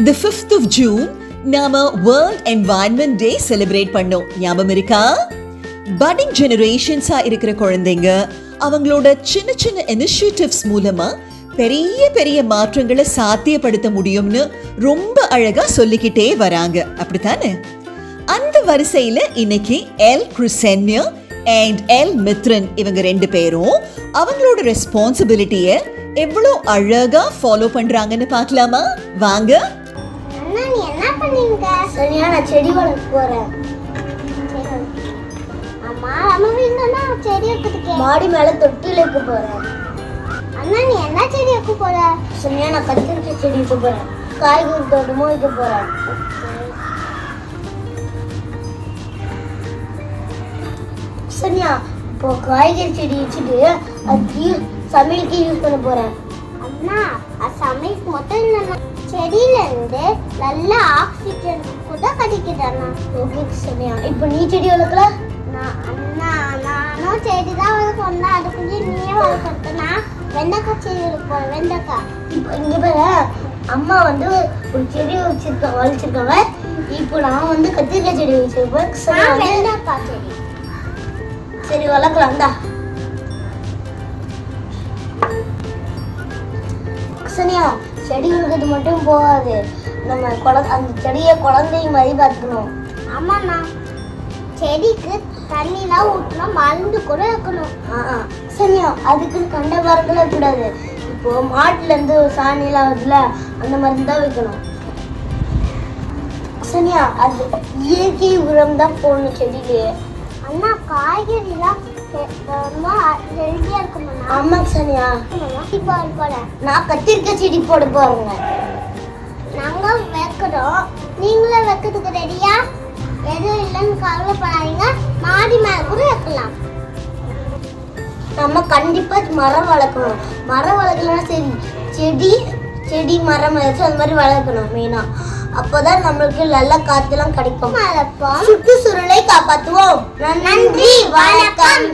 The 5th of June நாம world environment day celebrate பண்ணோம். ஞாபகம் இருக்கா? பட்டிங் ஜெனரேஷன்ஸா இருக்கிற குழந்தைங்க அவங்களோட சின்ன சின்ன இனிஷியேட்டிவ்ஸ் மூலமா பெரிய பெரிய மாற்றங்களை சாத்தியப்படுத்த முடியும்னு ரொம்ப அழகா சொல்லிக்கிட்டே வராங்க. அப்படித்தானே? அந்த வரிசையில இன்னைக்கு எல் கிறிசென்யா அண்ட் எல் மித்ரன் இவங்க 2 பேரும் அவங்களோட ரெஸ்பான்சிபிலிட்டியை எவ்வளோ அழகா ஃபாலோ பண்றாங்கன்னு பார்க்கலாமா? வாங்க. அண்ணா, நீ என்ன பண்ணீங்க? சரியா, நான் செடி வளர்க்க போறேன். அம்மா, அம்மா வீட்டுனா செடி வைக்கிறதுக்கு மாடி மேல தொட்டில வைக்க போறேன். அண்ணா, நீ என்ன செடி வைக்க போற? சரியா, நான் கத்திரிக்காய் செடி வைக்க போறேன். காய்கறி தோட்டமும் வைக்க போறேன். சரியா, இப்போ காய்கறி செடி வச்சுட்டு அது சமையலுக்கு யூஸ் பண்ண போறேன். அண்ணா, அது சமையலுக்கு மட்டும் இல்லைண்ணா, செடியில இருந்து நல்ல ஆக்சிஜன் கூட கிடைக்குது அண்ணா. ஓகே சரியா, இப்போ நீ செடி வளர்க்கல? அண்ணா, நானும் செடி தான் வளர்க்கணும். அதுக்குள்ளே நீயே வளர்க்கறதுனா வெண்டைக்காய் செடி வளர்ப்போம். வெண்டைக்காய் இப்போ இங்கே பாரு, அம்மா வந்து ஒரு செடி வளர்ச்சிருக்காங்க. இப்போ நான் வந்து கத்திரிக்காய் செடி வச்சிருப்பேன். வெண்டைக்காய் செடி சரி வளர்க்கலாம் தான். சனியா, செடி இருக்கிறது மட்டும் போகாது, நம்ம அந்த செடியை குழந்தை மாதிரி பார்த்துக்கணும். ஆமாண்ணா, செடிக்கு தண்ணிலாம் ஊற்றணும், மருந்து கூட வைக்கணும். சனியா, அதுக்குன்னு கண்ட மரத்துல கூடாது. இப்போ மாட்டுல இருந்து சாணியெல்லாம் வருதுல, அந்த மருந்து தான் வைக்கணும். சனியா, அது இயற்கை உரம் தான் போடணும் செடிக்கு. அண்ணா, காய்கறிலாம் ரொம்ப ஹெல்தியா இருக்குமா? ஆமா சனியா. நான் கத்திரிக்காய் செடி போட போறேங்க. நாங்க வைக்கிறோம், நீங்களும் வைக்கிறதுக்கு ரெடியா? எதுவும் இல்லைன்னு கவலைப்படாதீங்க, மாடி மேல கூட வைக்கலாம். நம்ம கண்டிப்பா மரம் வளர்க்கணும். மரம் வளர்க்கலாம் சரி, செடி மரம் வச்சு அந்த மாதிரி வளர்க்கணும் மெயினா. அப்போதான் நம்மளுக்கு நல்ல காத்துலாம் கிடைக்கும். சுற்றுச்சூழலை காப்பாற்றுவோம். நன்றி, வணக்கம்.